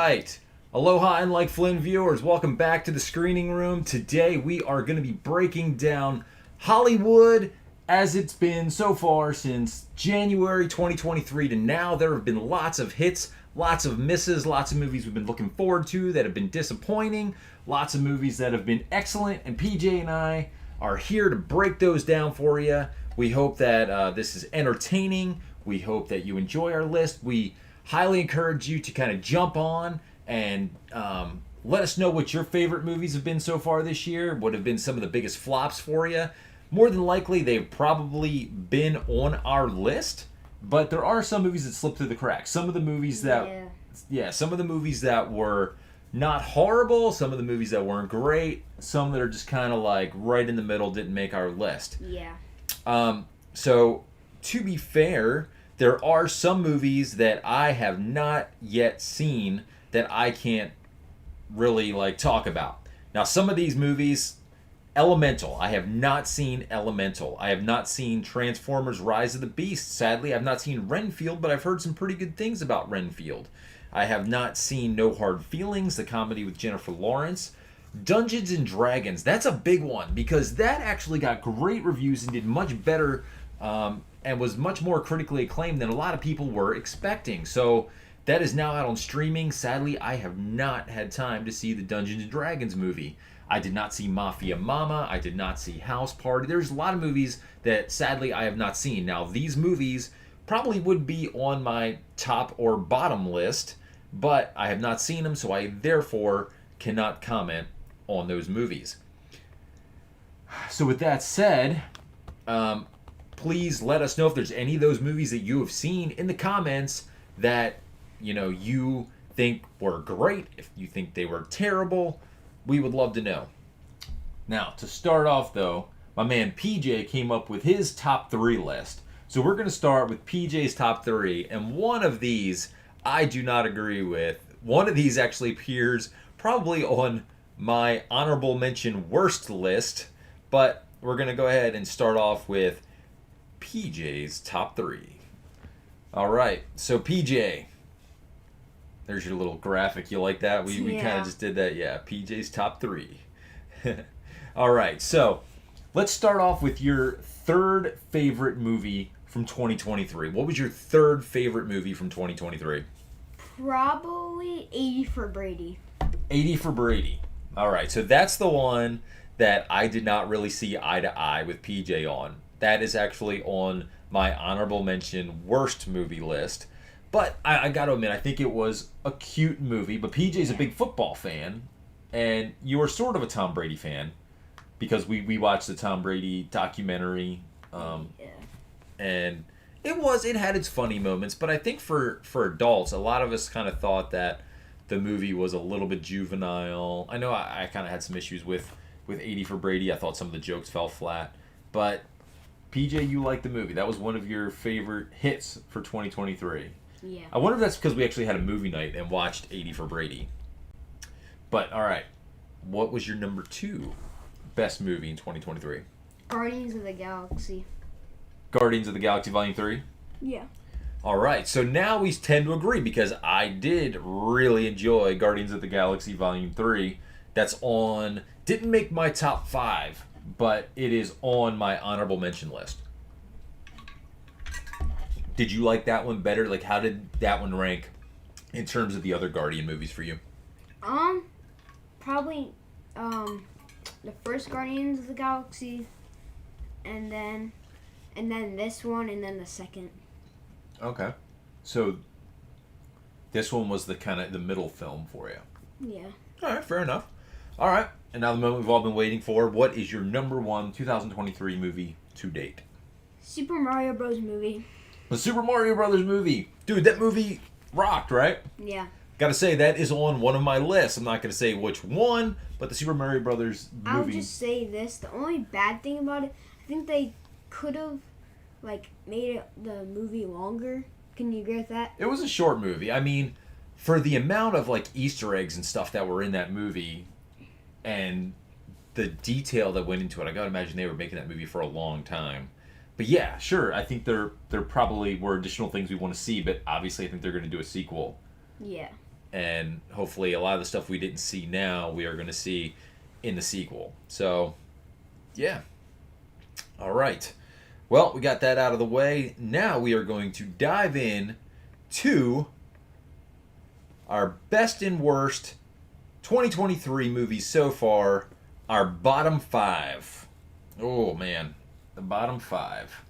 right. Aloha and like Flynn viewers, welcome back to the screening room. Today we are going to be breaking down Hollywood as it's been so far since January 2023 to now. There have been lots of hits, lots of misses, lots of movies we've been looking forward to that have been disappointing, lots of movies that have been excellent, and PJ and I are here to break those down for you. We hope that this is entertaining. We hope that you enjoy our list. We highly encourage you to kind of jump on and let us know what your favorite movies have been so far this year, what have been some of the biggest flops for you. More than likely, they've probably been on our list, but there are some movies that slipped through the cracks. Some of the movies that, some of the movies that were not horrible, some of the movies that weren't great, some that are just kind of like right in the middle, didn't make our list. Yeah. So, to be fair, there are some movies that I have not yet seen that I can't really like talk about. Now, some of these movies, Elemental. I have not seen Elemental. I have not seen Transformers Rise of the Beast. Sadly, I've not seen Renfield, but I've heard some pretty good things about Renfield. I have not seen No Hard Feelings, the comedy with Jennifer Lawrence. Dungeons and Dragons. That's a big one because that actually got great reviews and did much better and was much more critically acclaimed than a lot of people were expecting. So that is now out on streaming. Sadly, I have not had time to see the Dungeons and Dragons movie. I did not see Mafia Mama. I did not see House Party. There's a lot of movies that sadly I have not seen. Now, these movies probably would be on my top or bottom list, but I have not seen them, so I therefore cannot comment on those movies. So with that said, please let us know if there's any of those movies that you have seen in the comments that you think were great, if you think they were terrible. We would love to know. Now, to start off though, my man PJ came up with his top 3 list. So we're going to start with PJ's top 3, and one of these I do not agree with. One of these actually appears probably on my honorable mention worst list, but we're going to go ahead and start off with PJ's top 3. All right, so PJ, there's your little graphic. You like that? We kind of just did that. Yeah, PJ's top 3. All right, so let's start off with your third favorite movie from 2023. What was your third favorite movie from 2023? Probably 80 for Brady. 80 for Brady. All right, so that's the one that I did not really see eye to eye with PJ on. That is actually on my honorable mention worst movie list. But I got to admit, I think it was a cute movie. But PJ's a big football fan, and you were sort of a Tom Brady fan because we watched the Tom Brady documentary, and it had its funny moments. But I think for adults, a lot of us kind of thought that the movie was a little bit juvenile. I know I kind of had some issues with 80 for Brady. I thought some of the jokes fell flat, but PJ, you liked the movie. That was one of your favorite hits for 2023. Yeah. I wonder if that's because we actually had a movie night and watched 80 for Brady. But, all right. What was your number 2 best movie in 2023? Guardians of the Galaxy. Guardians of the Galaxy Volume 3? Yeah. All right. So now we tend to agree because I did really enjoy Guardians of the Galaxy Volume 3. That's didn't make my top 5, but it is on my honorable mention list. Did you like that one better? Like, how did that one rank in terms of the other Guardian movies for you? Probably, the first Guardians of the Galaxy, and then this one, and then the second. Okay. So, this one was the kind of the middle film for you. Yeah. All right, fair enough. All right, and now the moment we've all been waiting for. What is your number 1 2023 movie to date? Super Mario Bros. Movie. The Super Mario Brothers movie. Dude, that movie rocked, right? Yeah. Gotta say, that is on one of my lists. I'm not gonna say which one, but the Super Mario Brothers movie. I'll just say this. The only bad thing about it, I think they could have, made the movie longer. Can you agree with that? It was a short movie. I mean, for the amount of, Easter eggs and stuff that were in that movie, and the detail that went into it, I gotta imagine they were making that movie for a long time. But yeah, sure, I think there probably were additional things we want to see, but obviously I think they're going to do a sequel. Yeah. and hopefully a lot of the stuff we didn't see now we are going to see in the sequel. So, yeah. All right. Well, we got that out of the way. Now we are going to dive in to our best and worst 2023 movies so far, our bottom 5. Oh, man. The bottom 5.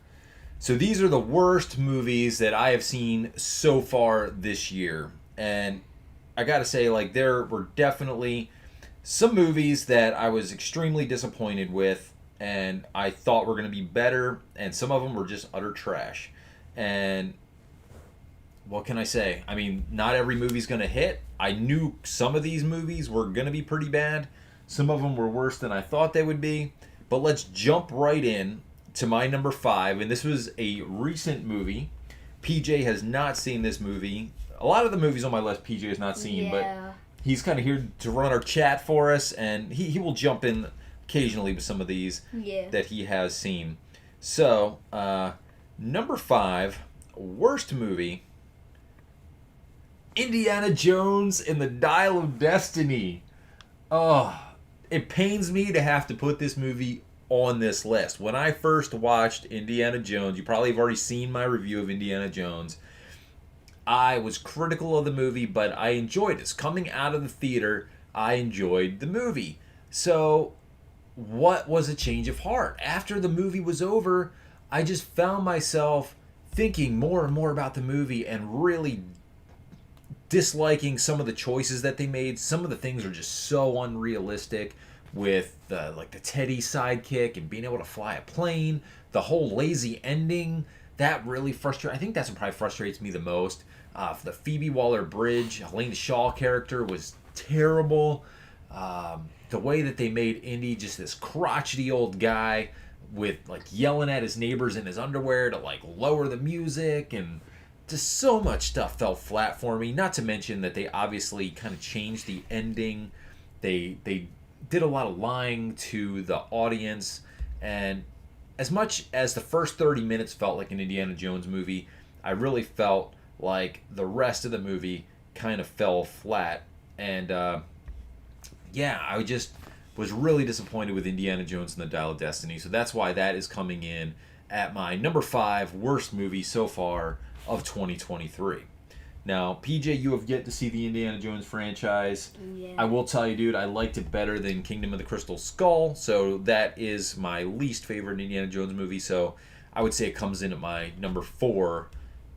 So these are the worst movies that I have seen so far this year. And I gotta say, like, there were definitely some movies that I was extremely disappointed with and I thought were going to be better, and some of them were just utter trash. And what can I say? I mean, not every movie's going to hit. I knew some of these movies were going to be pretty bad. Some of them were worse than I thought they would be. But let's jump right in to my number 5, and this was a recent movie. PJ has not seen this movie. A lot of the movies on my list PJ has not seen, but he's kind of here to run our chat for us, and he will jump in occasionally with some of these that he has seen. So, number 5, worst movie, Indiana Jones and the Dial of Destiny. Oh, it pains me to have to put this movie on this list. When I first watched Indiana Jones, you probably have already seen my review of Indiana Jones, I was critical of the movie, but I enjoyed it. Coming out of the theater, I enjoyed the movie. So, what was a change of heart? After the movie was over, I just found myself thinking more and more about the movie and really disliking some of the choices that they made. Some of the things are just so unrealistic, with the Teddy sidekick and being able to fly a plane. The whole lazy ending, that really frustrates. I think that's what probably frustrates me the most. The Phoebe Waller-Bridge, Helena Shaw character was terrible. The way that they made Indy just this crotchety old guy with yelling at his neighbors in his underwear to lower the music, and just so much stuff fell flat for me. Not to mention that they obviously kind of changed the ending. They did a lot of lying to the audience, and as much as the first 30 minutes felt like an Indiana Jones movie, I really felt like the rest of the movie kind of fell flat. And I just was really disappointed with Indiana Jones and the Dial of Destiny. So that's why that is coming in at my number 5 worst movie so far of 2023. Now, PJ, you have yet to see the Indiana Jones franchise. Yeah. I will tell you, dude, I liked it better than Kingdom of the Crystal Skull. So that is my least favorite Indiana Jones movie. So I would say it comes in at my number 4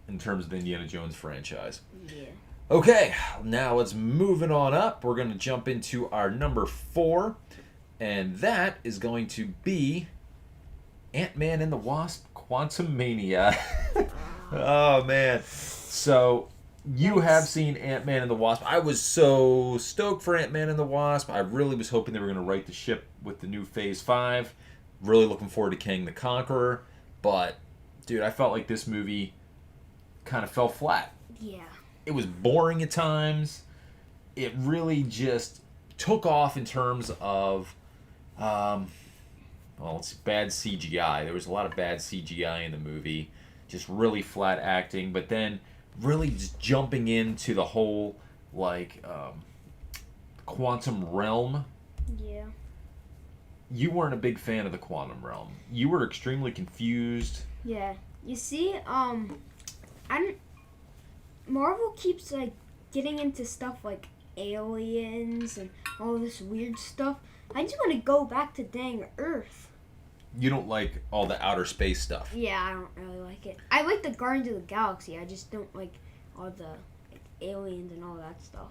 in terms of the Indiana Jones franchise. Yeah. Okay, now let's move it on up. We're going to jump into our number 4, and that is going to be Ant-Man and the Wasp: QUANTUMANIA. Oh, man. So, you have seen Ant-Man and the Wasp. I was so stoked for Ant-Man and the Wasp. I really was hoping they were going to right the ship with the new Phase 5. Really looking forward to Kang the Conqueror. But, dude, I felt like this movie kind of fell flat. Yeah. It was boring at times. It really just took off in terms of, it's bad CGI. There was a lot of bad CGI in the movie. Just really flat acting. But then really just jumping into the whole, quantum realm. Yeah. You weren't a big fan of the quantum realm. You were extremely confused. Yeah. You see, Marvel keeps getting into stuff like aliens and all this weird stuff. I just want to go back to dang Earth. You don't like all the outer space stuff. Yeah, I don't really like it. I like the Guardians of the Galaxy. I just don't like all the aliens and all that stuff.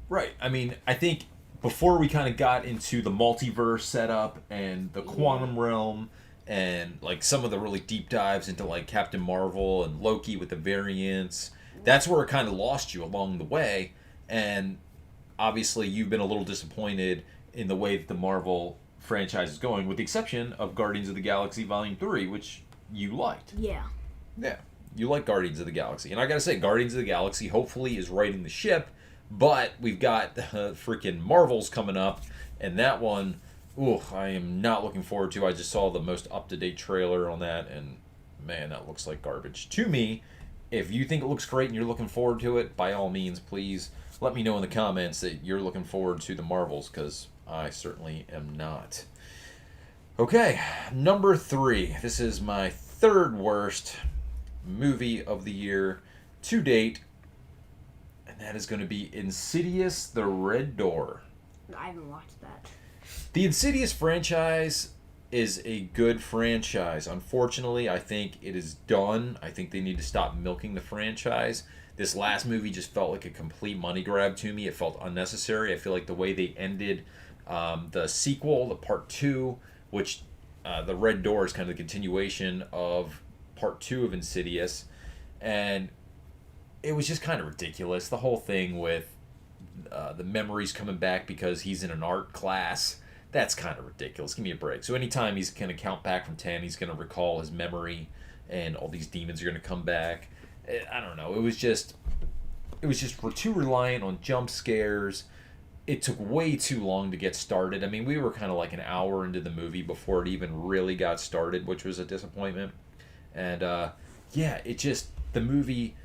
Right. I mean, I think before we kind of got into the multiverse setup and the quantum realm and some of the really deep dives into Captain Marvel and Loki with the variants, that's where it kind of lost you along the way. And obviously you've been a little disappointed in the way that the Marvel franchise is going, with the exception of Guardians of the Galaxy Volume 3, which you liked. Yeah. Yeah. You like Guardians of the Galaxy. And I gotta say, Guardians of the Galaxy hopefully is righting the ship, but we've got freaking Marvels coming up, and that one, I am not looking forward to. I just saw the most up-to-date trailer on that, and man, that looks like garbage to me. If you think it looks great and you're looking forward to it, by all means, please let me know in the comments that you're looking forward to the Marvels, because I certainly am not. Okay, number 3. This is my third worst movie of the year to date, and that is going to be Insidious: The Red Door. I haven't watched that. The Insidious franchise is a good franchise. Unfortunately, I think it is done. I think they need to stop milking the franchise. This last movie just felt like a complete money grab to me. It felt unnecessary. I feel like the way they ended the sequel, the part 2, which the Red Door is kind of the continuation of part 2 of Insidious, and it was just kind of ridiculous. The whole thing with the memories coming back because he's in an art class, that's kind of ridiculous. Give me a break. So anytime he's going to count back from 10, he's going to recall his memory, and all these demons are going to come back. I don't know. It was just we're too reliant on jump scares. It took way too long to get started. I mean, we were kind of like an hour into the movie before it even really got started, which was a disappointment. And the movie,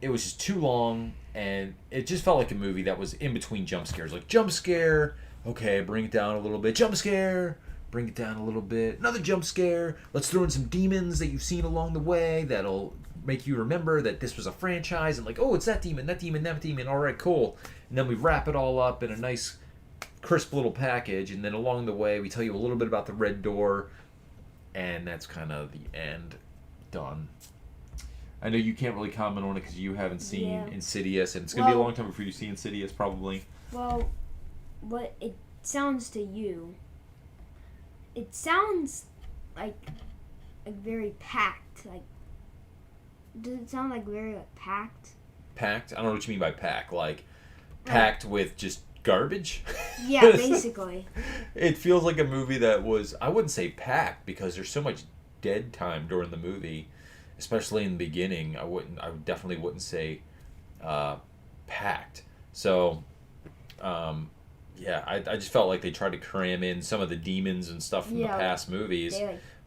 it was just too long, and it just felt like a movie that was in between jump scares. Like, jump scare, okay, bring it down a little bit. Jump scare, bring it down a little bit. Another jump scare. Let's throw in some demons that you've seen along the way that'll make you remember that this was a franchise. And like, oh, it's that demon, that demon, that demon. All right, cool. And then we wrap it all up in a nice, crisp little package. And then along the way, we tell you a little bit about the Red Door. And that's kind of the end. Done. I know you can't really comment on it because you haven't seen Insidious. And it's going to be a long time before you see Insidious, probably. Well, what it sounds to you, it sounds like very packed. Like, does it sound like very packed? Packed? I don't know what you mean by pack. Like, packed with just garbage? Yeah, basically. It feels like a movie that was, I wouldn't say packed, because there's so much dead time during the movie, especially in the beginning. I definitely wouldn't say packed. So, I just felt like they tried to cram in some of the demons and stuff from the past movies,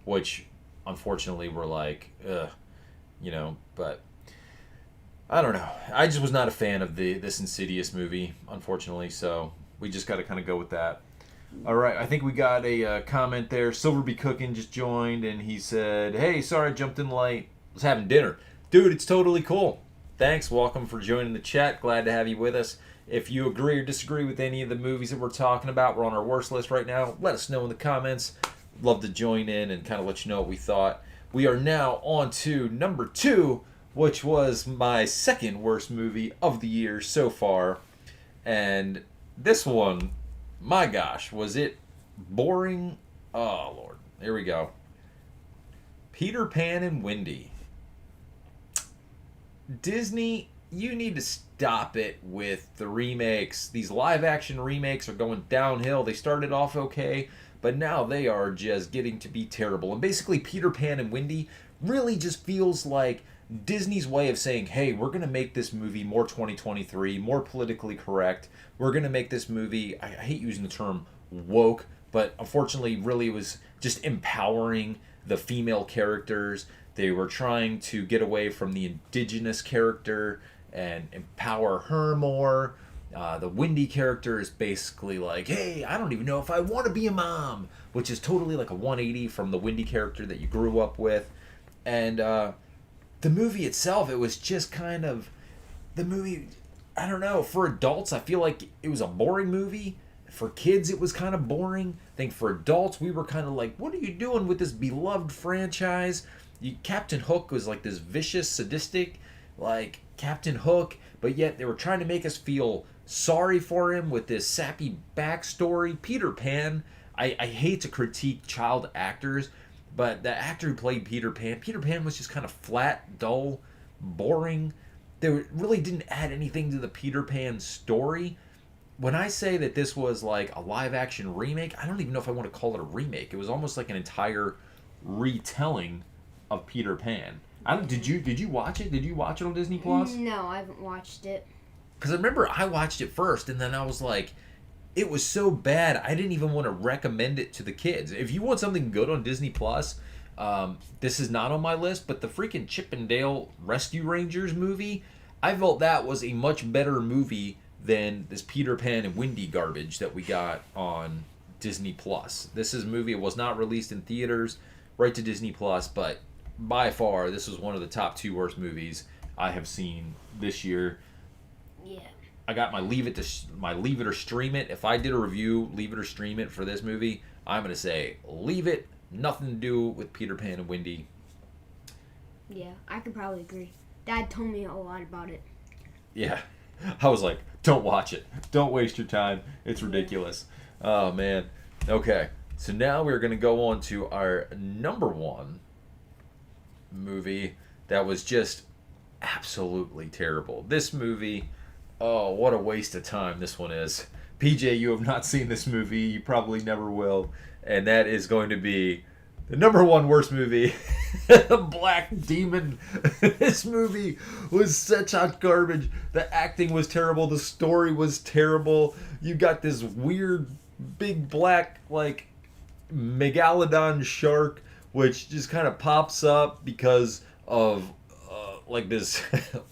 which unfortunately were like, but I don't know. I just was not a fan of this Insidious movie, unfortunately, so we just got to kind of go with that. All right, I think we got a comment there. Silver Be Cooking just joined, and he said, hey, sorry I jumped in late. I was having dinner. Dude, it's totally cool. Thanks, welcome for joining the chat. Glad to have you with us. If you agree or disagree with any of the movies that we're talking about, we're on our worst list right now. Let us know in the comments. Love to join in and kind of let you know what we thought. We are now on to number 2, which was my second worst movie of the year so far. And this one, my gosh, was it boring? Oh, Lord. Here we go. Peter Pan and Wendy. Disney, you need to stop it with the remakes. These live-action remakes are going downhill. They started off okay, but now they are just getting to be terrible. And basically, Peter Pan and Wendy really just feels like Disney's way of saying, hey, we're going to make this movie more 2023, more politically correct. We're going to make this movie, I hate using the term woke, but unfortunately, really it was just empowering the female characters. They were trying to get away from the indigenous character and empower her more. The Wendy character is basically like, hey, I don't even know if I want to be a mom, which is totally like a 180 from the Wendy character that you grew up with. And the movie itself, it was just kind of, the movie, I don't know, for adults, I feel like it was a boring movie. For kids, it was kind of boring. I think for adults, we were kind of like, what are you doing with this beloved franchise? Captain Hook was like this vicious, sadistic, like Captain Hook, but yet they were trying to make us feel sorry for him with this sappy backstory. Peter Pan, I hate to critique child actors, but the actor who played Peter Pan was just kind of flat, dull, boring. They really didn't add anything to the Peter Pan story. When I say that this was like a live-action remake, I don't even know if I want to call it a remake. It was almost like an entire retelling of Peter Pan. Did you watch it? Did you watch it on Disney Plus? No, I haven't watched it. Because I remember I watched it first, and then I was like, it was so bad, I didn't even want to recommend it to the kids. If you want something good on Disney Plus, this is not on my list, but the freaking Chip and Dale Rescue Rangers movie, I felt that was a much better movie than this Peter Pan and Wendy garbage that we got on Disney Plus. This is a movie. It was not released in theaters, right to Disney Plus, but by far this was one of the top 2 worst movies I have seen this year. Yeah. I got my leave it or stream it. If I did a review, leave it or stream it for this movie, I'm gonna say leave it. Nothing to do with Peter Pan and Wendy. Yeah, I could probably agree. Dad told me a lot about it. Yeah, I was like, don't watch it. Don't waste your time. It's ridiculous. Oh man. Okay, so now we're gonna go on to our number 1 movie that was just absolutely terrible. This movie, oh, what a waste of time this one is. PJ, you have not seen this movie. You probably never will. And that is going to be the number 1 worst movie, Black Demon. This movie was such hot garbage. The acting was terrible. The story was terrible. You got this weird, big black, like, megalodon shark, which just kind of pops up because of like this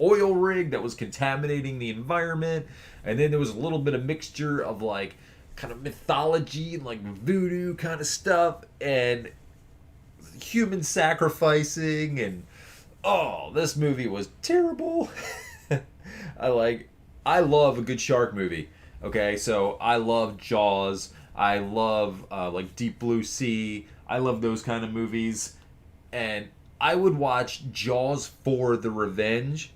oil rig that was contaminating the environment, and then there was a little bit of mixture of like kind of mythology and like voodoo kind of stuff and human sacrificing, and oh, this movie was terrible. I love a good shark movie. Okay, so I love Jaws. I love like Deep Blue Sea. I love those kind of movies, and I would watch Jaws 4: The Revenge.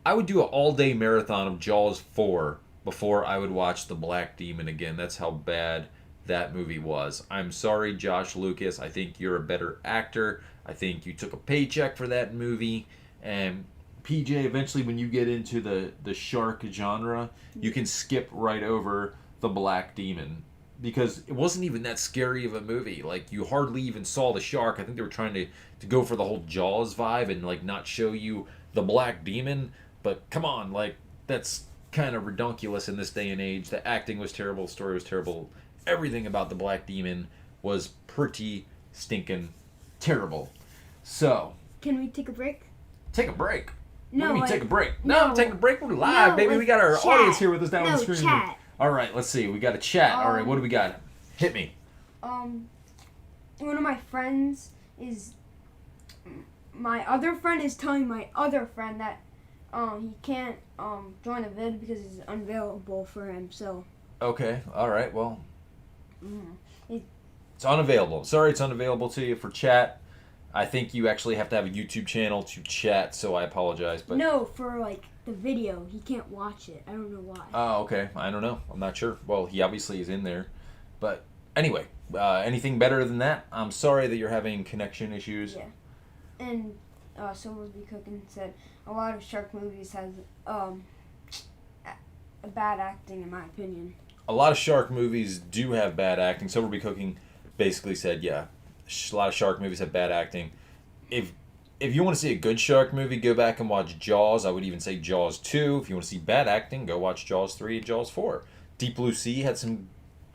I would do an all-day marathon of Jaws 4 before I would watch The Black Demon again. That's how bad that movie was. I'm sorry, Josh Lucas. I think you're a better actor. I think you took a paycheck for that movie. And PJ, eventually when you get into the shark genre, you can skip right over The Black Demon, because it wasn't even that scary of a movie. Like, you hardly even saw the shark. I think they were trying to go for the whole Jaws vibe and like not show you the Black Demon. But come on, like, that's kind of redonkulous in this day and age. The acting was terrible, the story was terrible. Everything about the Black Demon was pretty stinking terrible. So, can we take a break? Take a break? No, What do you mean, like, take a break? no. No, take a break. We're live, baby. like We got our chat. audience here with us down on the screen. Chat. All right, let's see. We got a chat. All right, what do we got? Hit me. One of my friends is. My other friend is telling my other friend that he can't join the vid because it's unavailable for him. So. Okay. All right. Well, It, it's unavailable. Sorry, it's unavailable to you for chat. I think you actually have to have a YouTube channel to chat, so I apologize. But no, for like the video, he can't watch it. I don't know why. oh, okay. I don't know. I'm not sure. Well, he obviously is in there. But anyway, anything better than that? I'm sorry that you're having connection issues. Yeah. And Silver's Be Cooking said a lot of shark movies has bad acting, in my opinion. A lot of shark movies do have bad acting. Silver Be Cooking basically said, yeah, a lot of shark movies have bad acting. If you want to see a good shark movie, go back and watch Jaws. I would even say Jaws 2. If you want to see bad acting, go watch Jaws 3 and Jaws 4. Deep Blue Sea had some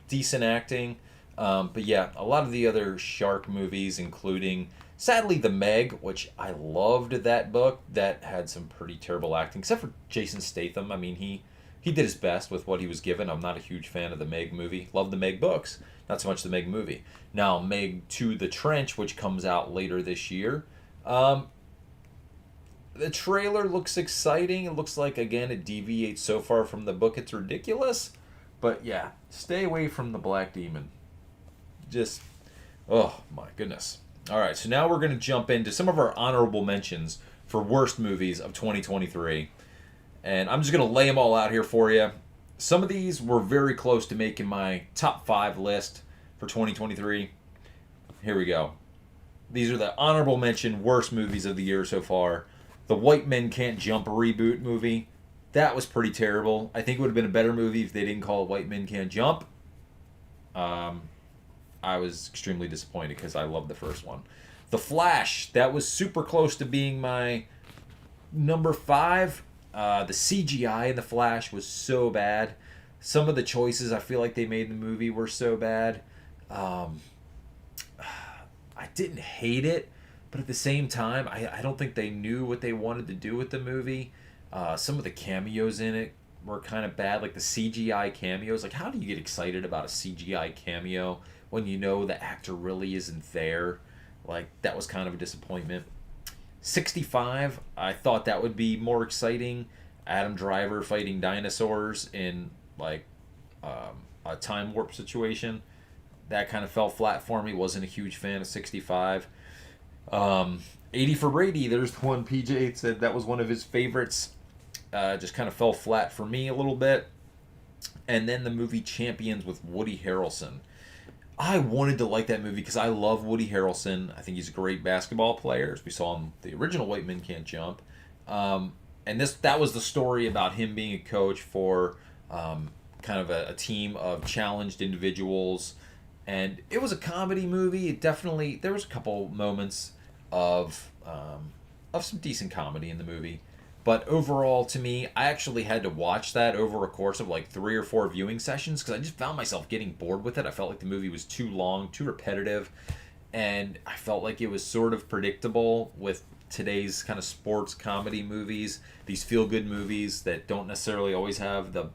decent acting. But yeah, a lot of the other shark movies, including, sadly, The Meg, which I loved that book, that had some pretty terrible acting, except for Jason Statham. I mean, he did his best with what he was given. I'm not a huge fan of the Meg movie. Love the Meg books, not so much the Meg movie. Now, Meg 2: The Trench, which comes out later this year. The trailer looks exciting. It looks like, again, it deviates so far from the book, it's ridiculous. But yeah, stay away from the Black Demon. Just, oh my goodness. All right, so now we're going to jump into some of our honorable mentions for worst movies of 2023. And I'm just going to lay them all out here for you. Some of these were very close to making my top 5 list for 2023. Here we go. These are the honorable mention worst movies of the year so far. The White Men Can't Jump reboot movie. That was pretty terrible. I think it would have been a better movie if they didn't call it White Men Can't Jump. I was extremely disappointed because I loved the first one. The Flash. That was super close to being my number 5. The CGI in The Flash was so bad. Some of the choices I feel like they made in the movie were so bad. I didn't hate it, but at the same time, I don't think they knew what they wanted to do with the movie. Some of the cameos in it were kind of bad. Like the CGI cameos. Like, how do you get excited about a CGI cameo when you know the actor really isn't there? Like, that was kind of a disappointment. 65, I thought that would be more exciting. Adam Driver fighting dinosaurs in, like, a time warp situation. That kind of fell flat for me. Wasn't a huge fan of 65. 80 for Brady. There's one PJ said that was one of his favorites. Just kind of fell flat for me a little bit. And then the movie Champions with Woody Harrelson. I wanted to like that movie because I love Woody Harrelson. I think he's a great basketball player, as we saw in the original White Men Can't Jump. And that was the story about him being a coach for kind of a team of challenged individuals. And it was a comedy movie. There was a couple moments of some decent comedy in the movie. But overall, to me, I actually had to watch that over a course of like 3 or 4 viewing sessions because I just found myself getting bored with it. I felt like the movie was too long, too repetitive, and I felt like it was sort of predictable with today's kind of sports comedy movies, these feel-good movies that don't necessarily always have the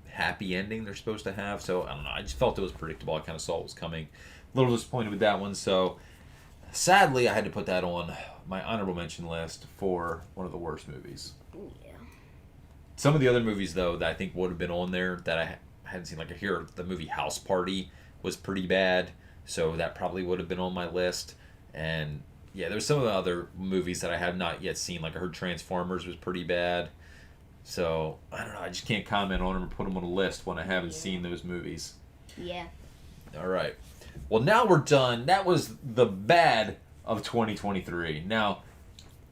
happy ending they're supposed to have. So, I don't know, I just felt it was predictable. I kind of saw it was coming. A little disappointed with that one, so sadly, I had to put that on my honorable mention list for one of the worst movies. Yeah. Some of the other movies, though, that I think would have been on there that I hadn't seen, like here, the movie House Party was pretty bad, so that probably would have been on my list. And yeah, there's some of the other movies that I have not yet seen, like I heard Transformers was pretty bad. So, I don't know, I just can't comment on them or put them on a list when I haven't seen those movies. Yeah. All right. Well, now we're done. That was the bad of 2023. Now,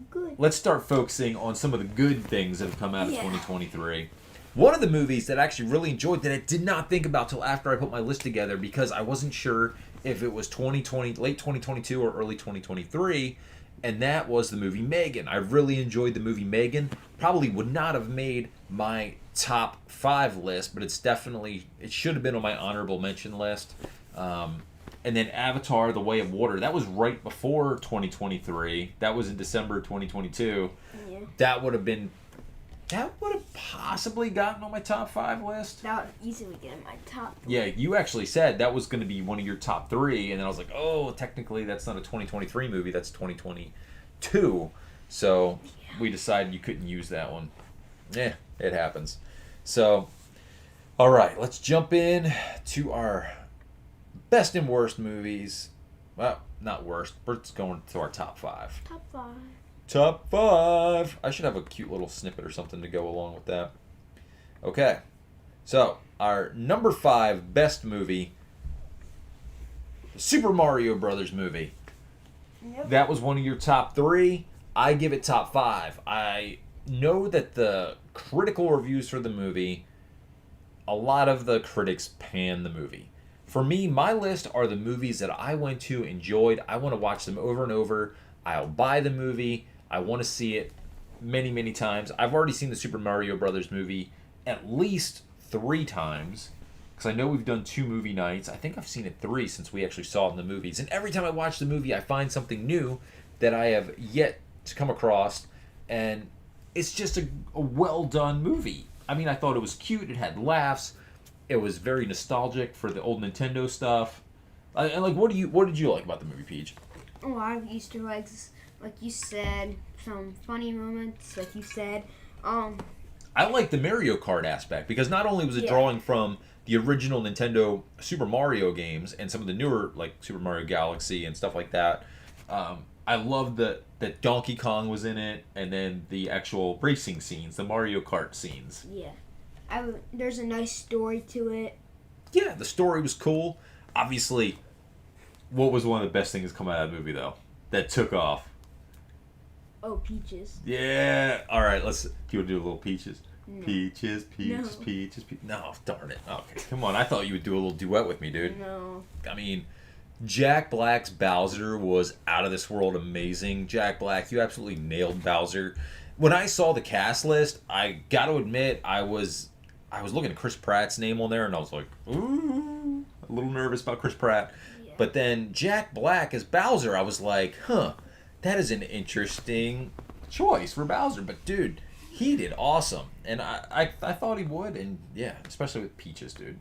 Good. let's start focusing on some of the good things that have come out of 2023. One of the movies that I actually really enjoyed that I did not think about till after I put my list together because I wasn't sure if it was 2020, late 2022 or early 2023, and that was the movie Megan. I really enjoyed the movie Megan. Probably would not have made my top 5 list, but it should have been on my honorable mention list. And then Avatar: The Way of Water. That was right before 2023. That was in December 2022. Yeah. That would have possibly gotten on my top 5 list. That would easily get in my top 3. Yeah, you actually said that was going to be one of your top 3, and then I was like, oh, technically that's not a 2023 movie. That's 2022. So we decided you couldn't use that one. Yeah, it happens. So, all right, let's jump in to our best and worst movies. Well, not worst. We're going to our top 5. Top 5. Top 5. I should have a cute little snippet or something to go along with that. Okay. So, our number 5 best movie, the Super Mario Brothers movie. Yep. That was one of your top 3. I give it top 5. I know that the critical reviews for the movie, a lot of the critics pan the movie. For me, my list are the movies that I went to, enjoyed. I want to watch them over and over. I'll buy the movie. I want to see it many, many times. I've already seen the Super Mario Brothers movie at least 3 times. Because I know we've done 2 movie nights. I think I've seen it 3 since we actually saw it in the movies. And every time I watch the movie, I find something new that I have yet to come across. And it's just a well-done movie. I mean, I thought it was cute. It had laughs. It was very nostalgic for the old Nintendo stuff. And like, what did you like about the movie, Peach? A lot of Easter eggs, like you said. Some funny moments, like you said. I like the Mario Kart aspect because not only was it drawing from the original Nintendo Super Mario games and some of the newer, like Super Mario Galaxy and stuff like that. I loved that Donkey Kong was in it, and then the actual racing scenes, the Mario Kart scenes. Yeah. There's a nice story to it. Yeah, the story was cool. Obviously, what was one of the best things to come out of the movie, though? That took off. Oh, Peaches. Yeah. All right, do you want to do a little Peaches? No. Peaches, No. Peaches. No, darn it. Okay, come on. I thought you would do a little duet with me, dude. No. I mean, Jack Black's Bowser was out of this world amazing. Jack Black, you absolutely nailed Bowser. When I saw the cast list, I got to admit, I was looking at Chris Pratt's name on there, and I was like, ooh, a little nervous about Chris Pratt. Yeah. But then Jack Black as Bowser, I was like, that is an interesting choice for Bowser. But dude, He did awesome, and I thought he would, and yeah, especially with Peaches, dude.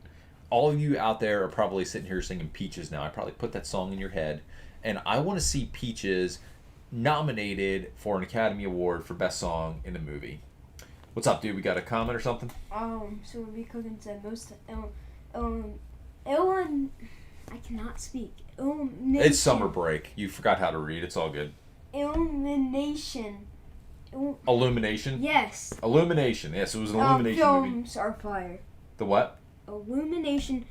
All of you out there are probably sitting here singing Peaches now. I probably put that song in your head, and I want to see Peaches nominated for an Academy Award for Best Song in a movie. What's up, dude? We got a comment or something? So we couldn't say most Ellen, I cannot speak. Illumination. It's summer break. You forgot how to read. It's all good. Illumination. Illumination? Yes. Illumination. Yes, it was an Illumination movie. Films are fire. The what? Illumination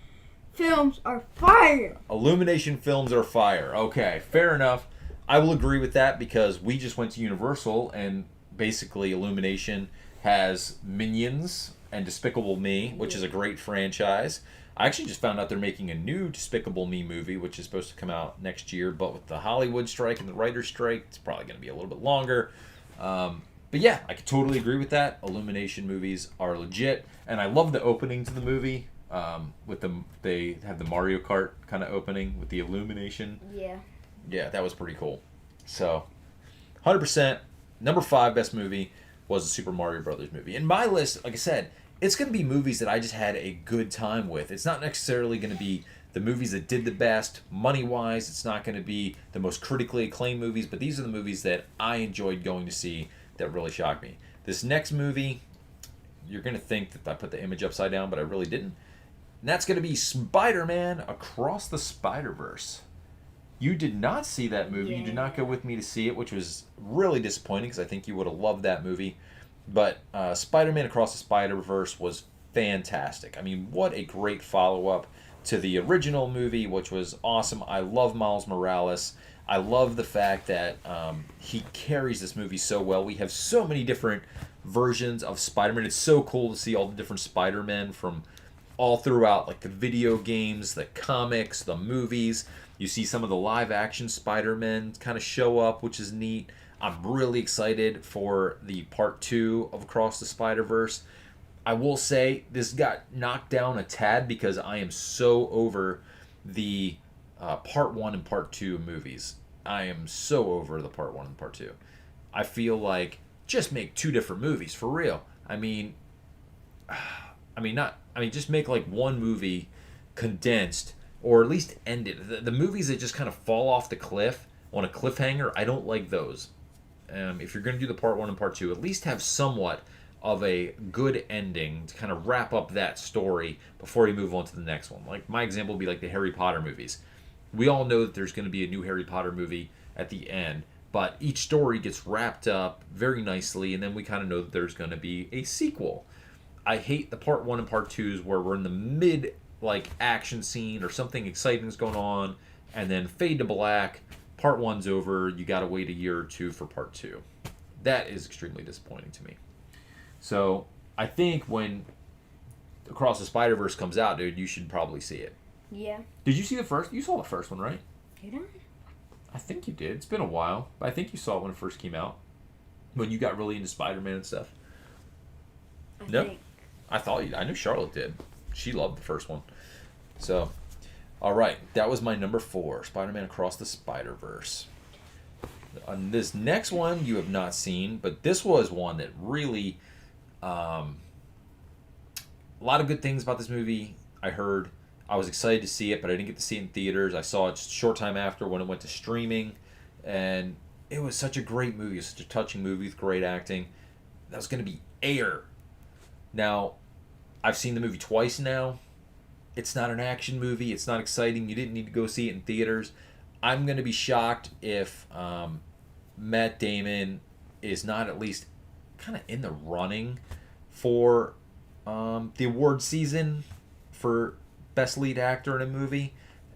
films are fire. Illumination films are fire. Okay, fair enough. I will agree with that because we just went to Universal and basically Illumination has Minions and Despicable Me, which is a great franchise. I actually just found out they're making a new Despicable Me movie, which is supposed to come out next year, but with the Hollywood strike and the writer's strike, it's probably going to be a little bit longer. But yeah, I could totally agree with that. Illumination movies are legit, and I love the opening to the movie. They have the Mario Kart kind of opening with the Illumination. Yeah, that was pretty cool. So, 100%. Number 5 best movie was the Super Mario Brothers movie. In my list, like I said, it's going to be movies that I just had a good time with. It's not necessarily going to be the movies that did the best money-wise. It's not going to be the most critically acclaimed movies, but these are the movies that I enjoyed going to see that really shocked me. This next movie, you're going to think that I put the image upside down, but I really didn't. And that's going to be Spider-Man Across the Spider-Verse. You did not see that movie. You did not go with me to see it, which was really disappointing because I think you would have loved that movie. But Spider-Man Across the Spider-Verse was fantastic. I mean, what a great follow-up to the original movie, which was awesome. I love Miles Morales. I love the fact that he carries this movie so well. We have so many different versions of Spider-Man. It's so cool to see all the different Spider-Men from all throughout, like the video games, the comics, the movies. You see some of the live-action Spider-Men kind of show up, which is neat. I'm really excited for the part 2 of Across the Spider-Verse. I will say this got knocked down a tad because I am so over the part 1 and part 2 movies. I am so over the part 1 and part 2. I feel like just make 2 different movies for real. Just make like one movie condensed, or at least end it. The movies that just kind of fall off the cliff on a cliffhanger, I don't like those. If you're going to do the part 1 and part 2, at least have somewhat of a good ending to kind of wrap up that story before you move on to the next one. Like my example would be like the Harry Potter movies. We all know that there's going to be a new Harry Potter movie at the end, but each story gets wrapped up very nicely, and then we kind of know that there's going to be a sequel. I hate the part 1 and part 2s where we're in the mid action scene or something exciting is going on, and then fade to black. Part 1's over. You got to wait a year or 2 for part 2. That is extremely disappointing to me. So I think when Across the Spider-Verse comes out, dude, you should probably see it. Yeah. Did you see the first? You saw the first one, right? Did I? I think you did. It's been a while, but I think you saw it when it first came out. When you got really into Spider-Man and stuff. I think. I thought you. I knew Charlotte did. She loved the first one. So, all right, that was my number 4, Spider-Man Across the Spider-Verse. On this next one, you have not seen, but this was one that really, a lot of good things about this movie. I heard. I was excited to see it, but I didn't get to see it in theaters. I saw it just a short time after when it went to streaming, and it was such a great movie. It was such a touching movie with great acting. That was going to be Air. Now, I've seen the movie twice now. It's not an action movie. It's not exciting. You didn't need to go see it in theaters. I'm going to be shocked if Matt Damon is not at least kind of in the running for the award season for Best Lead Actor in a Movie.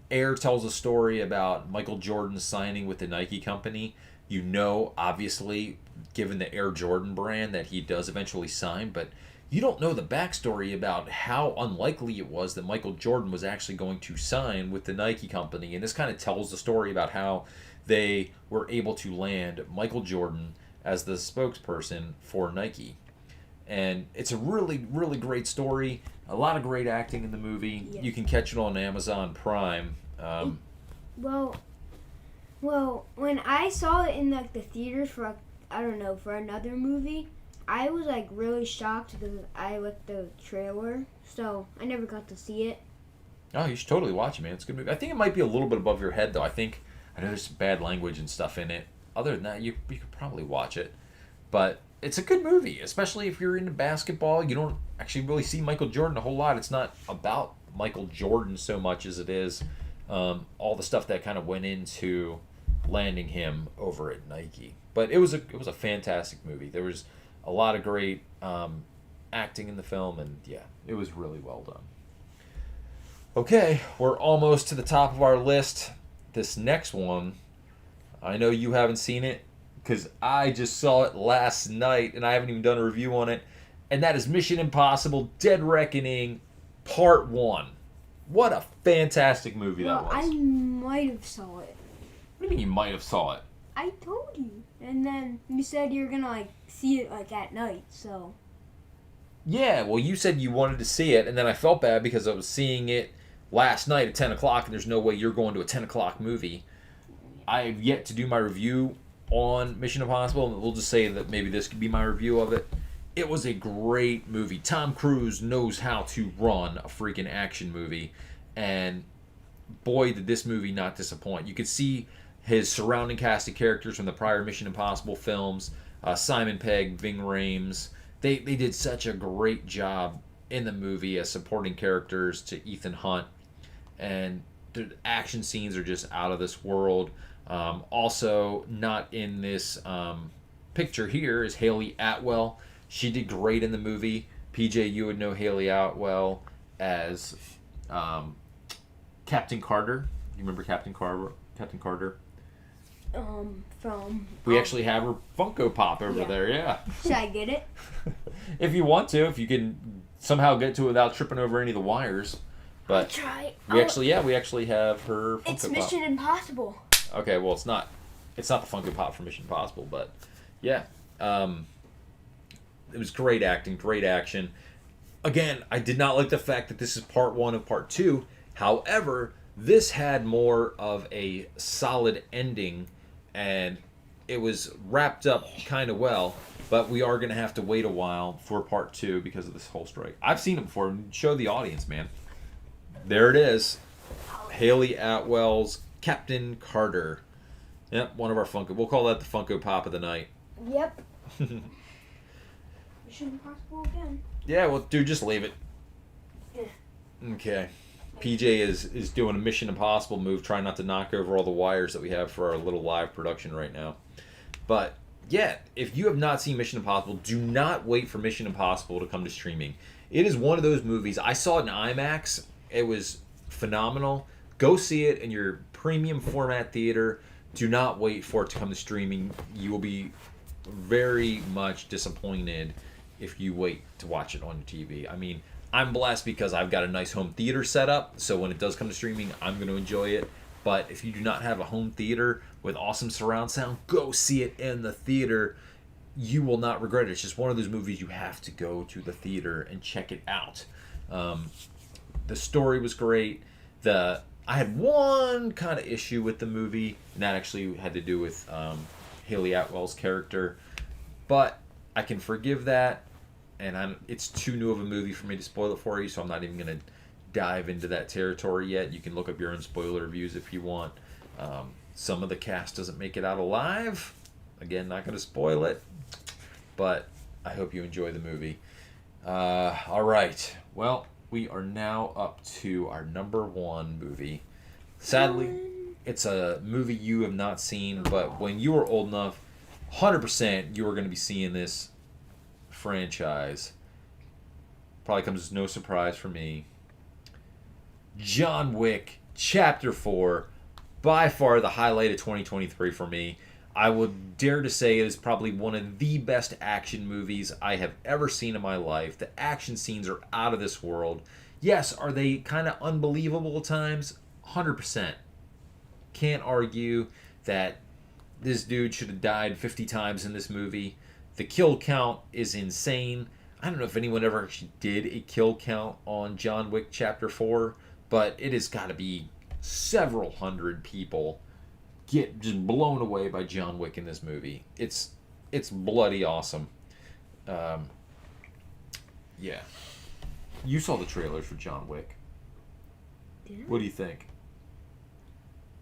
Air tells a story about Michael Jordan signing with the Nike company. You know, obviously, given the Air Jordan brand, that he does eventually sign, but you don't know the backstory about how unlikely it was that Michael Jordan was actually going to sign with the Nike company. And this kind of tells the story about how they were able to land Michael Jordan as the spokesperson for Nike. And it's a really, really great story. A lot of great acting in the movie. Yeah. You can catch it on Amazon Prime. Well, when I saw it in the theaters for, I don't know, for another movie, I was like really shocked because I liked the trailer, so I never got to see it. Oh, you should totally watch it, man. It's a good movie. I think it might be a little bit above your head, though. I know there's some bad language and stuff in it. Other than that, you could probably watch it. But it's a good movie, especially if you're into basketball. You don't actually really see Michael Jordan a whole lot. It's not about Michael Jordan so much as it is all the stuff that kind of went into landing him over at Nike. But it was a fantastic movie. There was a lot of great acting in the film, and yeah, it was really well done. Okay, we're almost to the top of our list. This next one, I know you haven't seen it because I just saw it last night and I haven't even done a review on it, and that is Mission Impossible Dead Reckoning Part 1. What a fantastic movie that was. I might have saw it. What do you mean you might have saw it? I told you. And then you said you're going to like see it like at night, so. Yeah, well, you said you wanted to see it, and then I felt bad because I was seeing it last night at 10 o'clock, and there's no way you're going to a 10 o'clock movie. I have yet to do my review on Mission Impossible, and we'll just say that maybe this could be my review of it. It was a great movie. Tom Cruise knows how to run a freaking action movie, and boy, did this movie not disappoint. You could see his surrounding cast of characters from the prior Mission Impossible films, Simon Pegg, Ving Rhames. They did such a great job in the movie as supporting characters to Ethan Hunt, and the action scenes are just out of this world. Also, not in this picture here is Haley Atwell. She did great in the movie. PJ, you would know Haley Atwell as Captain Carter. You remember Captain Carter? We actually have her Funko Pop over there, yeah. Should I get it? If you want to, if you can somehow get to it without tripping over any of the wires. But I'll try. we actually have her Funko Pop. It's Mission Impossible. Okay, well it's not the Funko Pop from Mission Impossible, but yeah. It was great acting, great action. Again, I did not like the fact that this is part 1 of part 2. However, this had more of a solid ending, and it was wrapped up kind of well, but we are going to have to wait a while for part 2 because of this whole strike. I've seen it before. Show the audience, man. There it is. Haley Atwell's Captain Carter. Yep, one of our Funko. We'll call that the Funko Pop of the night. Yep. Mission Impossible again. Yeah, well, dude, just leave it. Yeah. Okay. PJ is doing a Mission Impossible move, trying not to knock over all the wires that we have for our little live production right now. But, yeah, if you have not seen Mission Impossible, do not wait for Mission Impossible to come to streaming. It is one of those movies. I saw it in IMAX. It was phenomenal. Go see it in your premium format theater. Do not wait for it to come to streaming. You will be very much disappointed if you wait to watch it on your TV. I mean, I'm blessed because I've got a nice home theater set up, so when it does come to streaming, I'm going to enjoy it. But if you do not have a home theater with awesome surround sound, go see it in the theater. You will not regret it. It's just one of those movies you have to go to the theater and check it out. The story was great. I had one kind of issue with the movie, and that actually had to do with Haley Atwell's character. But I can forgive that, and it's too new of a movie for me to spoil it for you, so I'm not even going to dive into that territory yet. You can look up your own spoiler reviews if you want. Some of the cast doesn't make it out alive. Again, not going to spoil it, but I hope you enjoy the movie. All right. Well, we are now up to our number 1 movie. Sadly, it's a movie you have not seen, but when you are old enough, 100% you are going to be seeing this franchise. Probably comes as no surprise for me. John Wick Chapter 4, by far the highlight of 2023 for me. I would dare to say it is probably one of the best action movies I have ever seen in my life. The action scenes are out of this world. Yes, are they kind of unbelievable at times? 100%. Can't argue that this dude should have died 50 times in this movie. The kill count is insane. I don't know if anyone ever actually did a kill count on John Wick Chapter 4, but it has got to be several hundred people get just blown away by John Wick in this movie. It's bloody awesome. Um, yeah. You saw the trailers for John Wick. Did I? What do you think?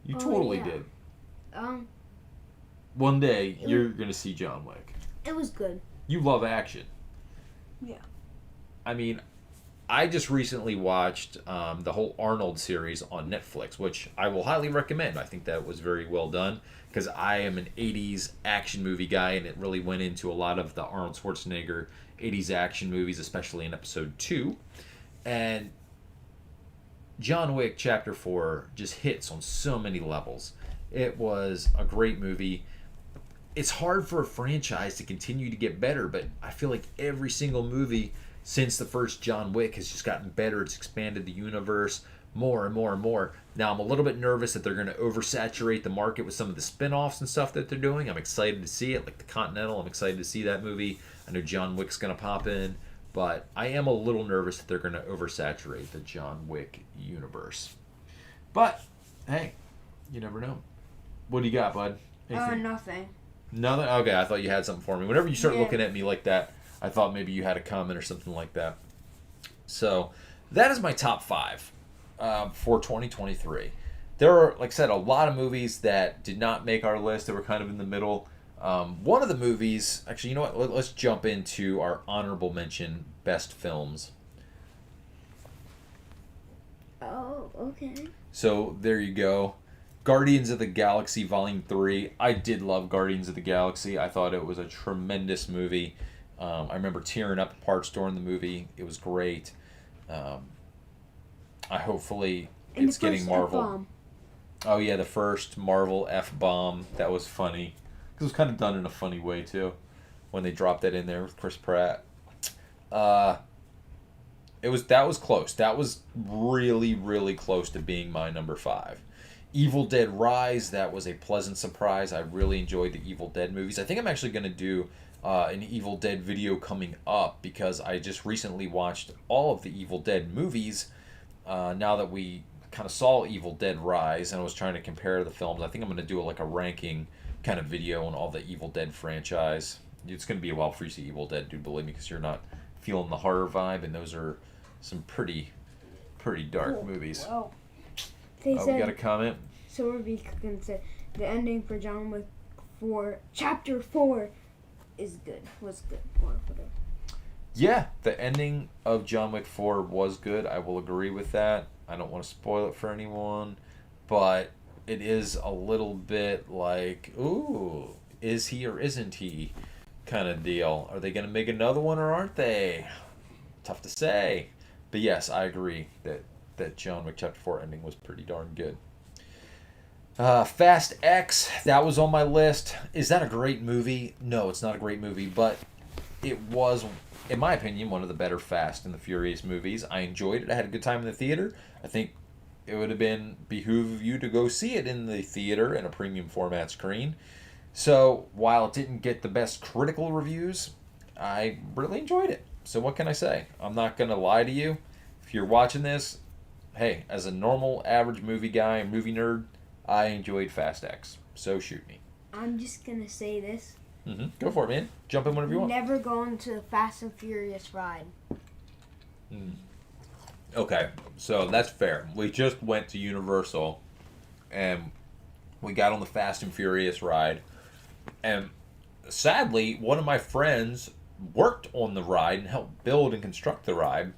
You Oh, totally yeah. did. Um, One day, It you're going to see John Wick. it was good. You love action. Yeah. I mean, I just recently watched the whole Arnold series on Netflix, which I will highly recommend. I think that was very well done because I am an 80s action movie guy, and it really went into a lot of the Arnold Schwarzenegger 80s action movies, especially in episode 2. And John Wick Chapter 4 just hits on so many levels. It was a great movie. It's hard for a franchise to continue to get better, but I feel like every single movie since the first John Wick has just gotten better. It's expanded the universe more and more and more. Now, I'm a little bit nervous that they're going to oversaturate the market with some of the spin-offs and stuff that they're doing. I'm excited to see it, like the Continental. I'm excited to see that movie. I know John Wick's going to pop in, but I am a little nervous that they're going to oversaturate the John Wick universe. But, hey, you never know. What do you got, bud? Anything? Nothing. Nothing? Okay, I thought you had something for me. Whenever you start Yeah. looking at me like that, I thought maybe you had a comment or something like that. So, that is my top 5 for 2023. There are, like I said, a lot of movies that did not make our list that were kind of in the middle. One of the movies, actually, you know what? Let's jump into our honorable mention best films. Oh, okay. So, there you go. Guardians of the Galaxy Volume 3. I did love Guardians of the Galaxy. I thought it was a tremendous movie. I remember tearing up parts during the movie. It was great. I hopefully And it's the getting first Marvel. F-bomb. Oh yeah, the first Marvel F-bomb. That was funny. 'Cause it was kind of done in a funny way too, when they dropped that in there with Chris Pratt. That was close. That was really, really close to being my number 5. Evil Dead Rise, that was a pleasant surprise. I really enjoyed the Evil Dead movies. I think I'm actually going to do an Evil Dead video coming up because I just recently watched all of the Evil Dead movies. Now that we kind of saw Evil Dead Rise and I was trying to compare the films, I think I'm going to do like a ranking kind of video on all the Evil Dead franchise. It's going to be a while before you see Evil Dead, dude, believe me, because you're not feeling the horror vibe, and those are some pretty dark movies. Well, they We said, got a comment? so we're going to say the ending for John Wick 4, Chapter 4 is good. Was good. Or whatever. Yeah, the ending of John Wick 4 was good. I will agree with that. I don't want to spoil it for anyone, but it is a little bit like, ooh, is he or isn't he kind of deal. Are they going to make another one or aren't they? Tough to say. But yes, I agree that John Wick Chapter 4 ending was pretty darn good. Fast X, that was on my list. Is that a great movie? No, it's not a great movie, but it was, in my opinion, one of the better Fast and the Furious movies. I enjoyed it. I had a good time in the theater. I think it would have been behoove you to go see it in the theater in a premium format screen. So while it didn't get the best critical reviews, I really enjoyed it. So what can I say? I'm not going to lie to you. If you're watching this, hey, as a normal average movie guy, movie nerd, I enjoyed Fast X. So shoot me. I'm just going to say this. Go for it, man. Jump in whenever you want. Never going to the Fast and Furious ride. Okay, so that's fair. We just went to Universal, and we got on the Fast and Furious ride, and sadly, one of my friends worked on the ride and helped build and construct the ride.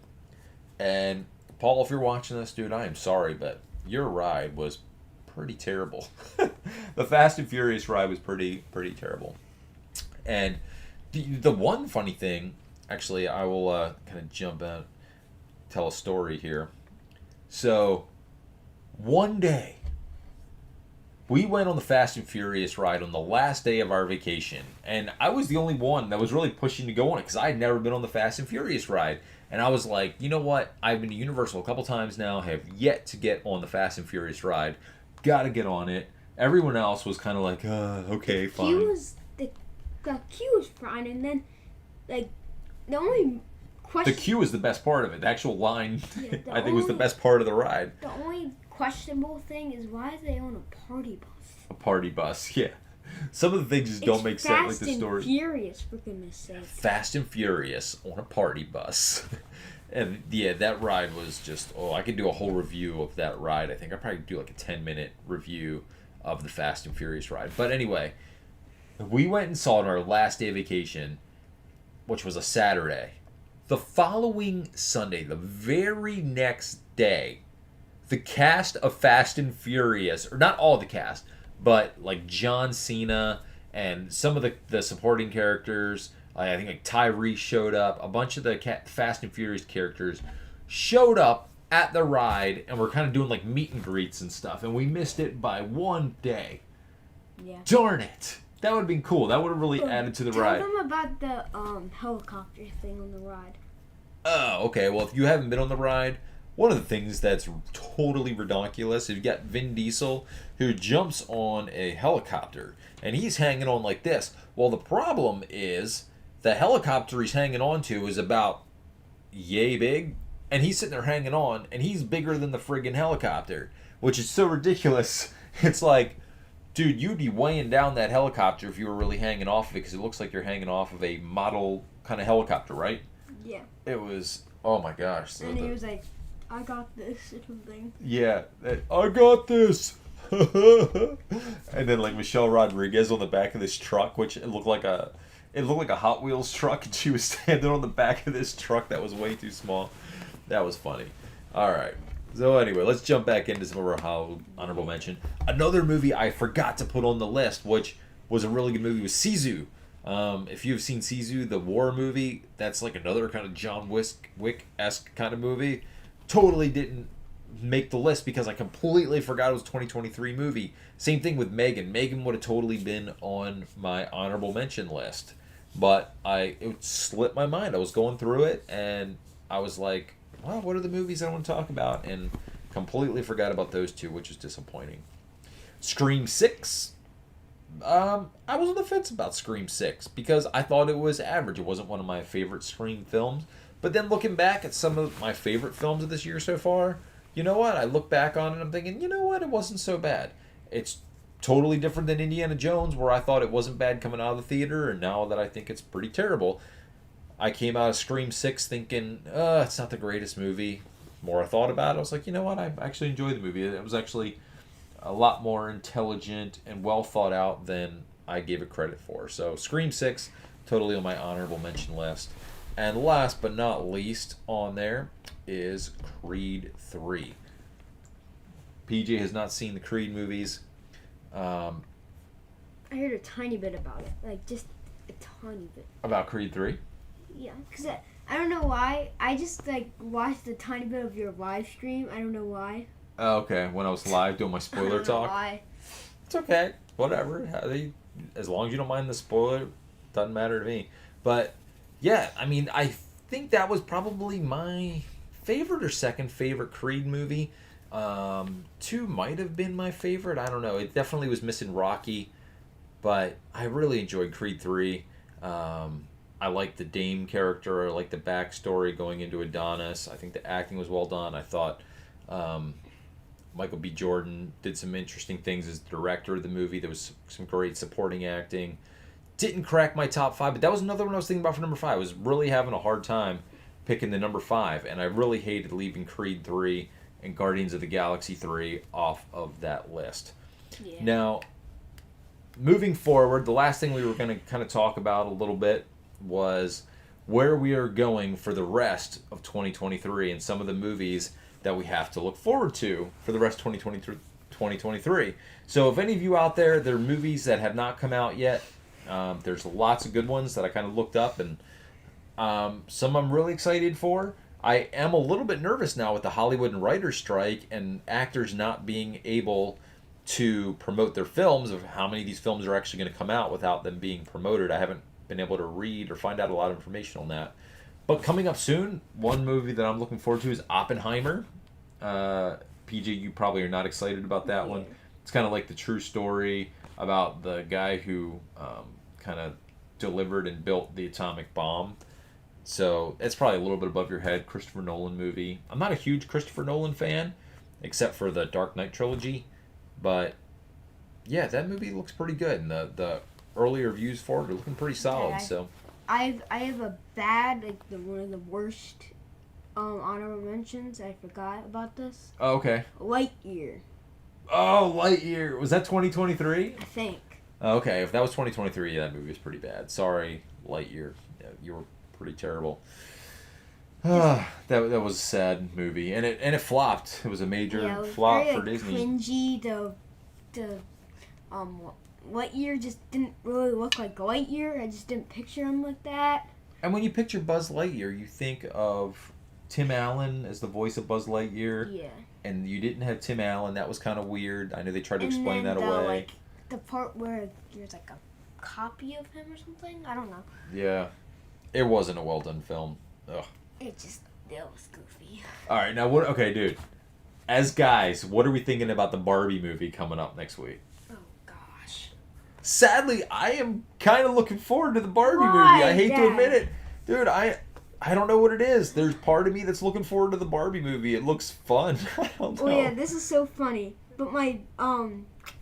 And Paul, if you're watching this, dude, I am sorry, but your ride was pretty terrible. The Fast and Furious ride was pretty terrible. And the one funny thing, actually, I will kind of jump out, tell a story here. So, one day, we went on the Fast and Furious ride on the last day of our vacation. And I was the only one that was really pushing to go on it because I had never been on the Fast and Furious ride. And I was like, you know what? I've been to Universal a couple times now, have yet to get on the Fast and Furious ride. Gotta get on it. Everyone else was kind of like, okay, fine. The queue was fine, and then, like, the only question... The queue was the best part of it. The actual line, Yeah, I think, was the best part of the ride. The only questionable thing is why is they on a party bus? A party bus, yeah. Some of the things just don't make sense, like the story. Fast and Furious, for goodness sake. Fast and Furious on a party bus. And yeah, that ride was just, I could do a whole review of that ride. I think I'd probably do like a 10-minute review of the Fast and Furious ride. But anyway, we went and saw it on our last day of vacation, which was a Saturday. The following Sunday, the very next day, the cast of Fast and Furious, or not all the cast, but like John Cena and some of the supporting characters, I think like Tyrese showed up. A bunch of the Fast and Furious characters showed up at the ride, and we're kind of doing like meet and greets and stuff, and we missed it by one day. Yeah. Darn it! That would have been cool. That would have really added to the ride. Tell them about the helicopter thing on the ride. Oh, okay. Well, if you haven't been on the ride, one of the things that's totally ridiculous, you've got Vin Diesel who jumps on a helicopter, and he's hanging on like this. Well, the problem is the helicopter he's hanging on to is about yay big, and he's sitting there hanging on, and he's bigger than the friggin' helicopter, which is so ridiculous. It's like, dude, you'd be weighing down that helicopter if you were really hanging off of it, because it looks like you're hanging off of a model kind of helicopter, right? Yeah. It was, oh my gosh. So and he was like, I got this or something. Yeah, I got this. And then like Michelle Rodriguez on the back of this truck, which it looked like a Hot Wheels truck, and she was standing on the back of this truck that was way too small. That was funny. All right. So anyway, let's jump back into some of our honorable mention. Another movie I forgot to put on the list, which was a really good movie, was Sisu. If you've seen Sisu, the war movie, that's like another kind of John Wick-esque kind of movie. Totally didn't make the list because I completely forgot it was a 2023 movie. Same thing with Megan. Megan would have totally been on my honorable mention list. But it slipped my mind. I was going through it, and I was like, well, what are the movies I want to talk about? And completely forgot about those two, which is disappointing. Scream 6. I was on the fence about Scream 6 because I thought it was average. It wasn't one of my favorite Scream films. But then looking back at some of my favorite films of this year so far, you know what? I look back on it and I'm thinking, you know what? It wasn't so bad. It's totally different than Indiana Jones, where I thought it wasn't bad coming out of the theater, and now that I think it's pretty terrible. I came out of Scream 6 thinking, it's not the greatest movie. The more I thought about it, I was like, you know what? I actually enjoyed the movie. It was actually a lot more intelligent and well thought out than I gave it credit for. So Scream 6, totally on my honorable mention list. And last but not least on there is Creed 3. PJ has not seen the Creed movies. I heard a tiny bit about it. Like, just a tiny bit. About Creed 3? Yeah, because I don't know why. I just, like, watched a tiny bit of your live stream. I don't know why. Oh, okay. When I was live doing my spoiler I don't talk. know why. It's okay. Whatever. As long as you don't mind the spoiler, doesn't matter to me. But, yeah, I mean, I think that was probably my favorite or second favorite Creed movie. 2 might have been my favorite. I don't know. It definitely was missing Rocky. But I really enjoyed Creed 3. I liked the Dame character. I liked the backstory going into Adonis. I think the acting was well done. I thought Michael B. Jordan did some interesting things as the director of the movie. There was some great supporting acting. Didn't crack my top 5, but that was another one I was thinking about for number 5. I was really having a hard time picking the number 5, and I really hated leaving Creed 3 and Guardians of the Galaxy 3 off of that list. Yeah. Now, moving forward, the last thing we were going to kind of talk about a little bit was where we are going for the rest of 2023 and some of the movies that we have to look forward to for the rest of 2023. So if any of you out there, there are movies that have not come out yet, there's lots of good ones that I kind of looked up, and some I'm really excited for. I am a little bit nervous now with the Hollywood and writers' strike and actors not being able to promote their films, of how many of these films are actually going to come out without them being promoted. I haven't been able to read or find out a lot of information on that. But coming up soon, one movie that I'm looking forward to is Oppenheimer. PJ, you probably are not excited about that one. It's kind of like the true story about the guy who kind of delivered and built the atomic bomb. So it's probably a little bit above your head. Christopher Nolan movie. I'm not a huge Christopher Nolan fan, except for the Dark Knight trilogy. But Yeah, that movie looks pretty good, and the earlier views for it are looking pretty solid. Yeah, So I have a bad, like, one of the worst honorable mentions. I forgot about this. oh, okay. Lightyear, Oh, Lightyear, was that 2023? I think. Okay, if that was 2023, yeah, that movie was pretty bad. Sorry, Lightyear. Yeah, you were pretty terrible. That was a sad movie, and it flopped. It was a major Yeah, it was flop very, for like, Disney. cringy. The um Lightyear just didn't really look like Lightyear. I just didn't picture him like that. And when you picture Buzz Lightyear, you think of Tim Allen as the voice of Buzz Lightyear, Yeah. and you didn't have Tim Allen. That was kind of weird. I know they tried to And explain then that away. like the part where there's like a copy of him or something. I don't know. Yeah, it wasn't a well done film. Ugh. It was goofy. All right, now what? Okay, dude. As guys, what are we thinking about the Barbie movie coming up next week? Oh gosh. Sadly, I am kind of looking forward to the Barbie Why, movie. I hate to Dad? admit it, dude. I don't know what it is. There's part of me that's looking forward to the Barbie movie. It looks fun. I don't know. Oh yeah, this is so funny. But my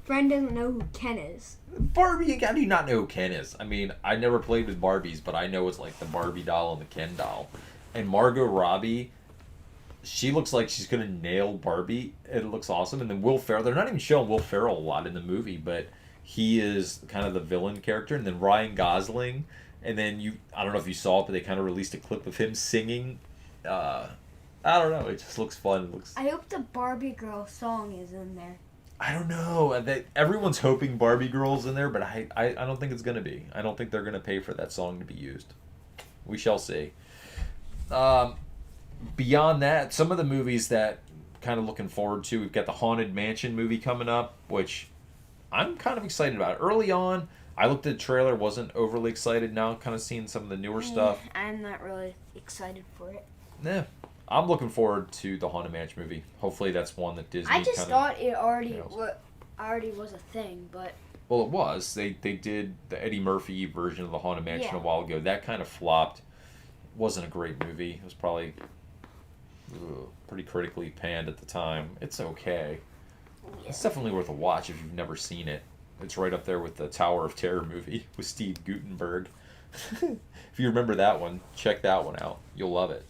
friend doesn't know who Ken is. Barbie, how do you not know who Ken is? I mean, I never played with Barbies, but I know it's like the Barbie doll and the Ken doll. And Margot Robbie, she looks like she's gonna nail Barbie. It looks awesome. And then Will Ferrell, they're not even showing Will Ferrell a lot in the movie, but he is kind of the villain character. And then Ryan Gosling, and then I don't know if you saw it, but they kind of released a clip of him singing. I don't know. It just looks fun. It looks. I hope the Barbie girl song is in there. I don't know. Everyone's hoping Barbie Girl's in there, but I don't think it's gonna be. I don't think they're gonna pay for that song to be used. We shall see. Beyond that, some of the movies that kind of looking forward to, we've got the Haunted Mansion movie coming up, which I'm kind of excited about. Early on, I looked at the trailer, wasn't overly excited. Now I'm kind of seeing some of the newer stuff. I'm not really excited for it. Yeah, I'm looking forward to the Haunted Mansion movie. Hopefully that's one that Disney I just kinda thought it already nails. already was a thing, but Well, it was. They did the Eddie Murphy version of the Haunted Mansion a while ago. That kind of flopped. Wasn't a great movie. It was probably pretty critically panned at the time. It's okay. It's definitely worth a watch if you've never seen it. It's right up there with the Tower of Terror movie with Steve Guttenberg. If you remember that one, check that one out. You'll love it.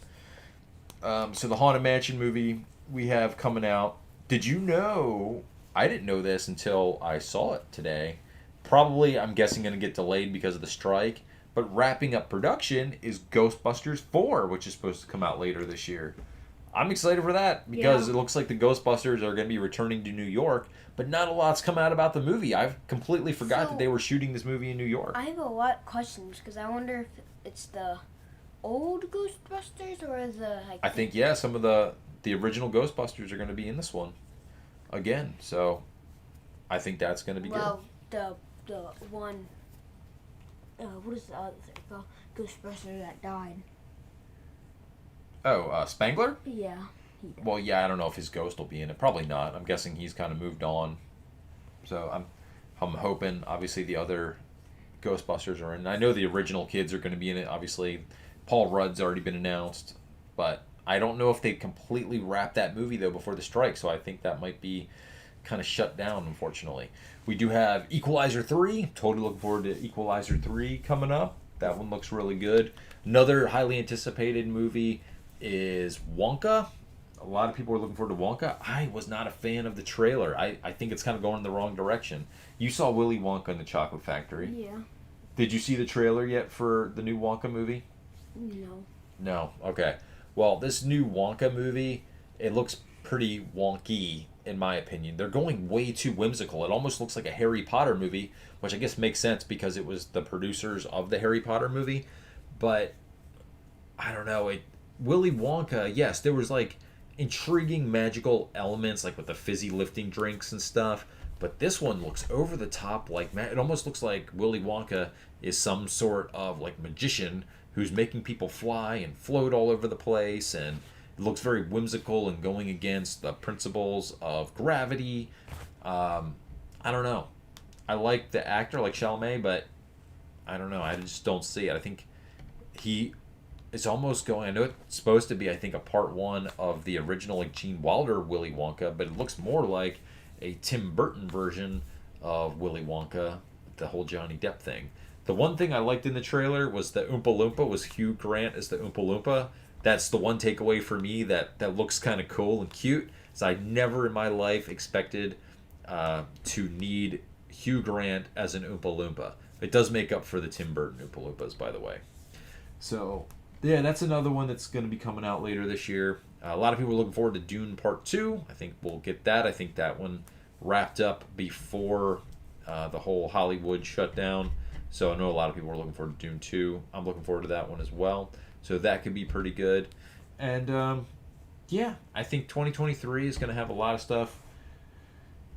So the Haunted Mansion movie we have coming out. Did you know? I didn't know this until I saw it today. Probably, I'm guessing, going to get delayed because of the strike. But wrapping up production is Ghostbusters 4, which is supposed to come out later this year. I'm excited for that because it looks like the Ghostbusters are going to be returning to New York, but not a lot's come out about the movie. I've completely forgot that they were shooting this movie in New York. I have a lot of questions because I wonder if it's the old Ghostbusters or the I think, yeah, some of the original Ghostbusters are going to be in this one again. So I think that's going to be the one. What is the other thing called? Ghostbuster that died. good. Oh, Spangler? Yeah. He died. Well, yeah, I don't know if his ghost will be in it. Probably not. I'm guessing he's kind of moved on. So I'm hoping, obviously, the other Ghostbusters are in. I know the original kids are going to be in it. Obviously, Paul Rudd's already been announced. But I don't know if they completely wrapped that movie, though, before the strike. So I think that might be kind of shut down, unfortunately. We do have Equalizer 3. Totally looking forward to Equalizer 3 coming up. That one looks really good. Another highly anticipated movie is Wonka. A lot of people are looking forward to Wonka. I was not a fan of the trailer. I think it's kind of going in the wrong direction. You saw Willy Wonka and the Chocolate Factory. Yeah. Did you see the trailer yet for the new Wonka movie? No. No. Okay. Well, this new Wonka movie, it looks pretty wonky, in my opinion. They're going way too whimsical. It almost looks like a Harry Potter movie, which I guess makes sense because it was the producers of the Harry Potter movie. But I don't know. Willy Wonka, yes, there was like intriguing magical elements, like with the fizzy lifting drinks and stuff. But this one looks over the top. Like it almost looks like Willy Wonka is some sort of like magician who's making people fly and float all over the place, and it looks very whimsical and going against the principles of gravity. I don't know. I like the actor, like Chalamet, but I don't know. I just don't see it. I think it's almost going. I know it's supposed to be, I think, a part one of the original, like Gene Wilder Willy Wonka, but it looks more like a Tim Burton version of Willy Wonka, the whole Johnny Depp thing. The one thing I liked in the trailer was the Oompa Loompa was Hugh Grant as the Oompa Loompa. That's the one takeaway for me that looks kind of cool and cute. So I never in my life expected to need Hugh Grant as an Oompa Loompa. It does make up for the Tim Burton Oompa Loompas, by the way. So, yeah, that's another one that's going to be coming out later this year. A lot of people are looking forward to Dune Part 2. I think we'll get that. I think that one wrapped up before the whole Hollywood shutdown. So I know a lot of people are looking forward to Dune 2. I'm looking forward to that one as well. So that could be pretty good. And, yeah, I think 2023 is going to have a lot of stuff.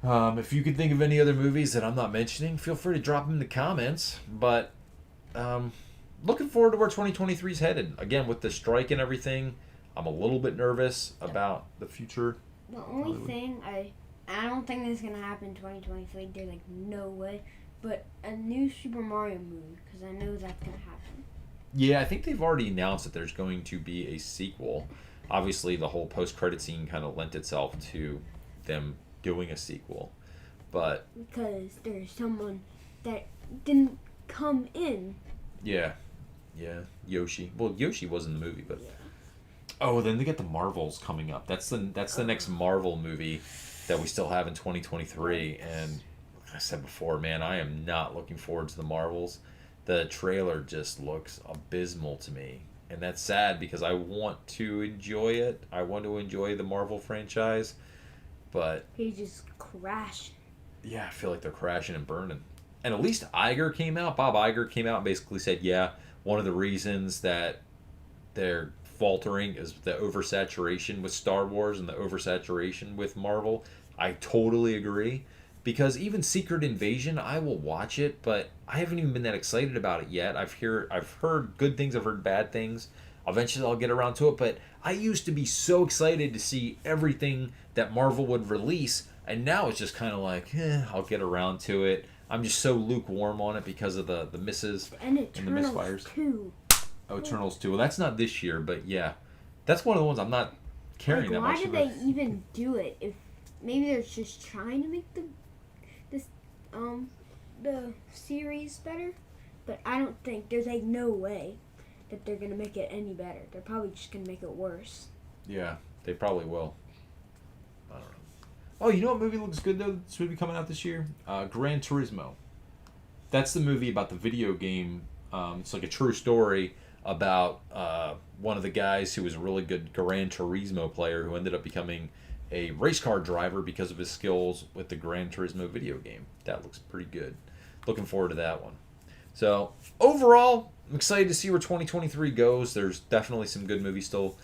If you can think of any other movies that I'm not mentioning, feel free to drop them in the comments. But looking forward to where 2023 is headed. Again, with the strike and everything, I'm a little bit nervous about the future. The only thing I don't think this is gonna happen in 2023. There's like no way. But a new Super Mario movie, because I know that's gonna happen. Yeah, I think they've already announced that there's going to be a sequel. Obviously, the whole post-credit scene kind of lent itself to them doing a sequel. But because there's someone that didn't come in. Yeah, Yoshi. Well, Yoshi was in the movie, but oh, then they get the Marvels coming up. That's the next Marvel movie that we still have in 2023. And like I said before, man, I am not looking forward to the Marvels. The trailer just looks abysmal to me, and that's sad because I want to enjoy it. I want to enjoy the Marvel franchise, but he just crashed. Yeah, I feel like they're crashing and burning. And at least Bob Iger came out and basically said, yeah, one of the reasons that they're faltering is the oversaturation with Star Wars and the oversaturation with Marvel. I totally agree. Because even Secret Invasion, I will watch it, but I haven't even been that excited about it yet. I've heard good things, I've heard bad things. Eventually I'll get around to it, but I used to be so excited to see everything that Marvel would release, and now it's just kind of like, I'll get around to it. I'm just so lukewarm on it because of the misses and the misfires. Too. Oh, Eternals 2. Well, that's not this year, but yeah. That's one of the ones I'm not caring that much about. Why did they even do it? If maybe they're just trying to make the series better, but I don't think there's like no way that they're gonna make it any better. They're probably just gonna make it worse. Yeah, they probably will. I don't know. Oh, you know what movie looks good though? This movie coming out this year, Gran Turismo. That's the movie about the video game. It's like a true story about one of the guys who was a really good Gran Turismo player who ended up becoming a race car driver because of his skills with the Gran Turismo video game. That looks pretty good. Looking forward to that one. So, overall, I'm excited to see where 2023 goes. There's definitely some good movies still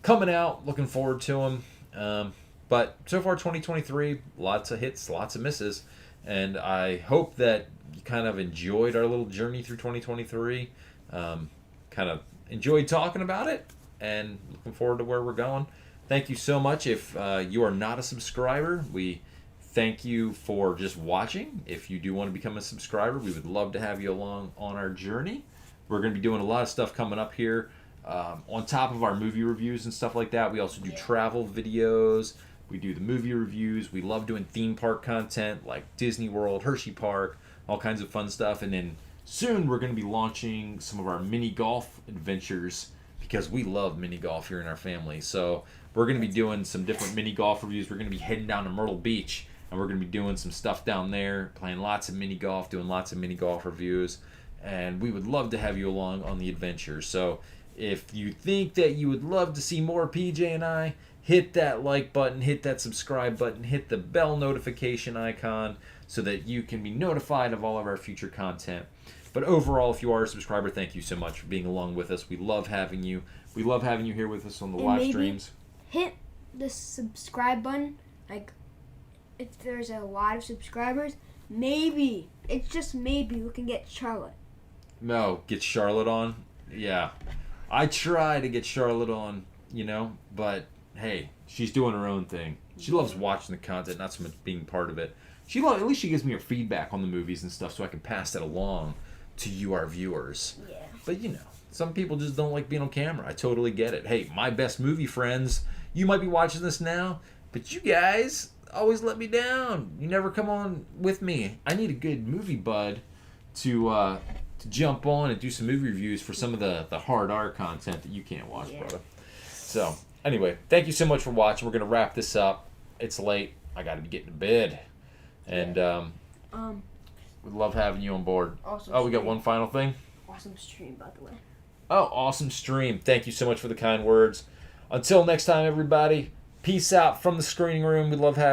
coming out. Looking forward to them. But so far, 2023, lots of hits, lots of misses. And I hope that you kind of enjoyed our little journey through 2023. Kind of enjoyed talking about it. And looking forward to where we're going. Thank you so much. If you are not a subscriber, we thank you for just watching. If you do want to become a subscriber, we would love to have you along on our journey. We're going to be doing a lot of stuff coming up here. On top of our movie reviews and stuff like that, we also do travel videos. We do the movie reviews. We love doing theme park content like Disney World, Hershey Park, all kinds of fun stuff. And then soon we're going to be launching some of our mini golf adventures because we love mini golf here in our family. So we're going to be doing some different mini golf reviews. We're going to be heading down to Myrtle Beach, and we're going to be doing some stuff down there, playing lots of mini golf, doing lots of mini golf reviews. And we would love to have you along on the adventure. So if you think that you would love to see more PJ and I, hit that like button, hit that subscribe button, hit the bell notification icon so that you can be notified of all of our future content. But overall, if you are a subscriber, thank you so much for being along with us. We love having you. We love having you here with us on the live streams. Hit the subscribe button. Like, if there's a lot of subscribers, maybe, it's just maybe, we can get Charlotte. No, get Charlotte on? Yeah. I try to get Charlotte on, but hey, she's doing her own thing. She loves watching the content, not so much being part of it. At least she gives me her feedback on the movies and stuff so I can pass that along to you, our viewers. Yeah. But, some people just don't like being on camera. I totally get it. Hey, my best movie friends, you might be watching this now, but you guys always let me down. You never come on with me. I need a good movie bud to jump on and do some movie reviews for some of the hard R content that you can't watch, brother. So, anyway, thank you so much for watching. We're going to wrap this up. It's late. I got to be getting to bed. And we love having you on board. Awesome we got one final thing? Awesome stream, by the way. Oh, awesome stream. Thank you so much for the kind words. Until next time, everybody, peace out from the screening room. We love having